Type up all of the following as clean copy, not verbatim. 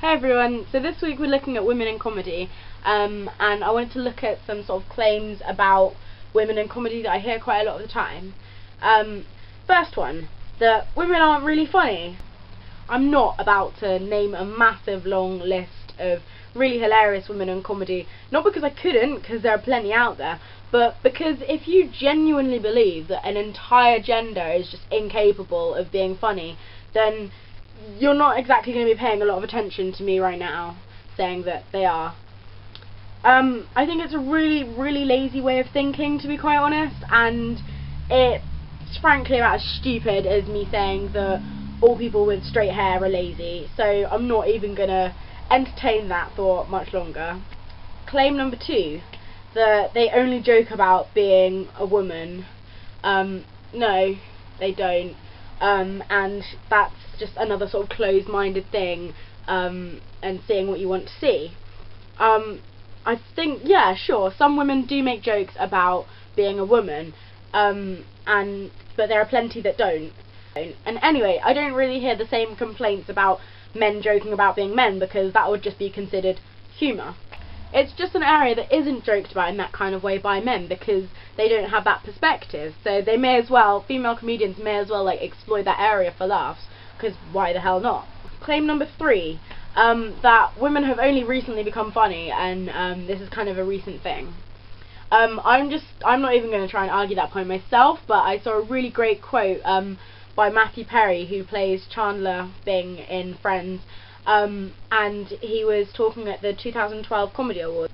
Hey everyone, so this week we're looking at women in comedy, and I wanted to look at some sort of claims about women in comedy that I hear quite a lot of the time. First one, that women aren't really funny. I'm not about to name a massive long list of really hilarious women in comedy, not because I couldn't, because there are plenty out there, but because if you genuinely believe that an entire gender is just incapable of being funny, then you're not exactly going to be paying a lot of attention to me right now, saying that they are. I think it's a really lazy way of thinking, to be quite honest, and it's frankly about as stupid as me saying that all people with straight hair are lazy, so I'm not even going to entertain that thought much longer. Claim number 2, that they only joke about being a woman. No, they don't. And that's just another sort of closed-minded thing, and seeing what you want to see. I think, yeah, sure, some women do make jokes about being a woman, but there are plenty that don't. And anyway, I don't really hear the same complaints about men joking about being men, because that would just be considered humour. It's just an area that isn't joked about in that kind of way by men, because they don't have that perspective. So they may as well, female comedians may as well exploit that area for laughs, because why the hell not? Claim number 3, that women have only recently become funny, and this is kind of a recent thing. I'm not even going to try and argue that point myself, but I saw a really great quote by Matthew Perry, who plays Chandler Bing in Friends. And he was talking at the 2012 Comedy Awards.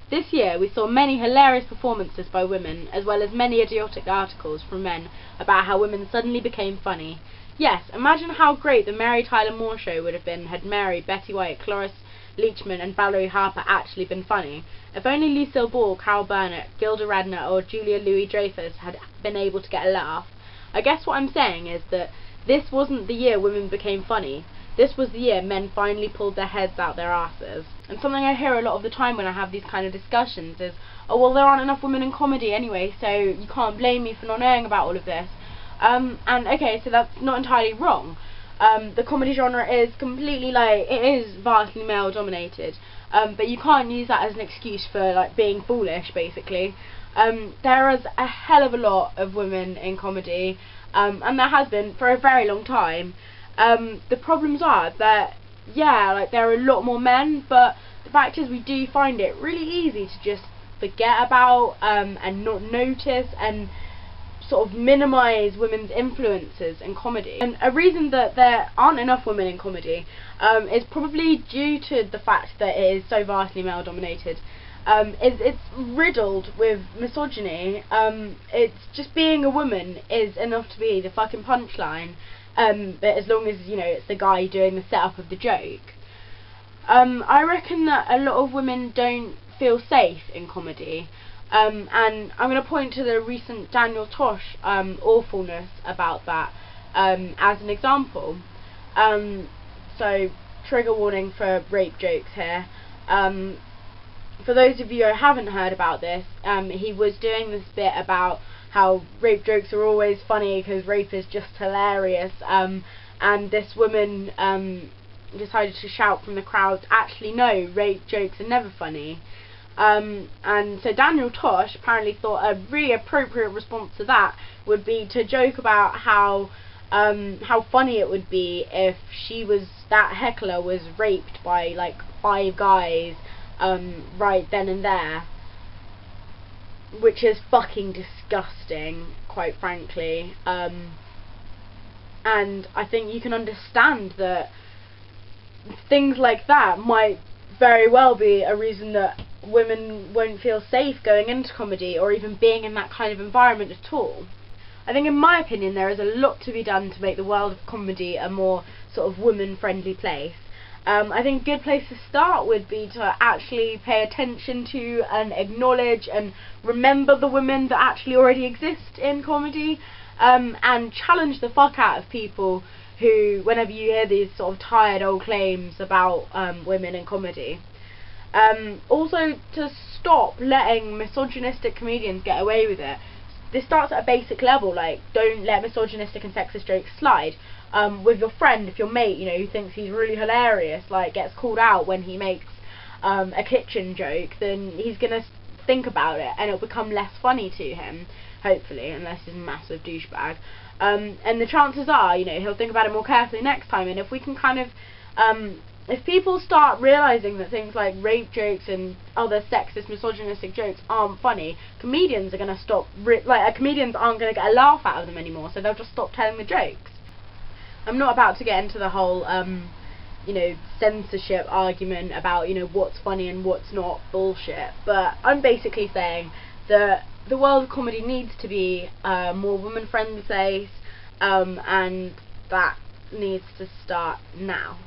This year we saw many hilarious performances by women, as well as many idiotic articles from men about how women suddenly became funny. Yes, imagine how great the Mary Tyler Moore Show would have been had Mary, Betty White, Cloris Leachman and Valerie Harper actually been funny. If only Lucille Ball, Carol Burnett, Gilda Radner or Julia Louis-Dreyfus had been able to get a laugh. I guess what I'm saying is that this wasn't the year women became funny. This was the year men finally pulled their heads out their asses. And something I hear a lot of the time when I have these kind of discussions is, oh well, there aren't enough women in comedy anyway, so you can't blame me for not knowing about all of this. And okay, so that's not entirely wrong. The comedy genre is completely it is vastly male dominated, but you can't use that as an excuse for being foolish, basically. There is a hell of a lot of women in comedy, and there has been for a very long time. The problems are that, yeah, there are a lot more men, but the fact is we do find it really easy to just forget about and not notice and sort of minimise women's influences in comedy. And a reason that there aren't enough women in comedy is probably due to the fact that it is so vastly male dominated. It's riddled with misogyny. It's just being a woman is enough to be the fucking punchline. But as long as, it's the guy doing the setup of the joke. I reckon that a lot of women don't feel safe in comedy, and I'm going to point to the recent Daniel Tosh awfulness about that as an example. So, trigger warning for rape jokes here. For those of you who haven't heard about this, he was doing this bit about how rape jokes are always funny because rape is just hilarious, and this woman decided to shout from the crowd, actually no, rape jokes are never funny. And so Daniel Tosh apparently thought a really appropriate response to that would be to joke about how funny it would be if that heckler was raped by 5 guys right then and there, which is fucking disgusting, quite frankly. And I think you can understand that things like that might very well be a reason that women won't feel safe going into comedy or even being in that kind of environment at all. I think, in my opinion, there is a lot to be done to make the world of comedy a more sort of woman-friendly place. I think a good place to start would be to actually pay attention to and acknowledge and remember the women that actually already exist in comedy, and challenge the fuck out of people who, whenever you hear these sort of tired old claims about women in comedy. Also, to stop letting misogynistic comedians get away with it. This starts at a basic level, don't let misogynistic and sexist jokes slide. with your friend, if your mate, you know, who thinks he's really hilarious, like, gets called out when he makes a kitchen joke, then he's gonna think about it, and it'll become less funny to him, hopefully, unless he's a massive douchebag. And the chances are, you know, he'll think about it more carefully next time. And if we can kind of, if people start realising that things like rape jokes and other sexist, misogynistic jokes aren't funny, comedians are going to stop, comedians aren't going to get a laugh out of them anymore, so they'll just stop telling the jokes. I'm not about to get into the whole, you know, censorship argument about, you know, what's funny and what's not bullshit, but I'm basically saying that the world of comedy needs to be a more woman-friendly place, and that needs to start now.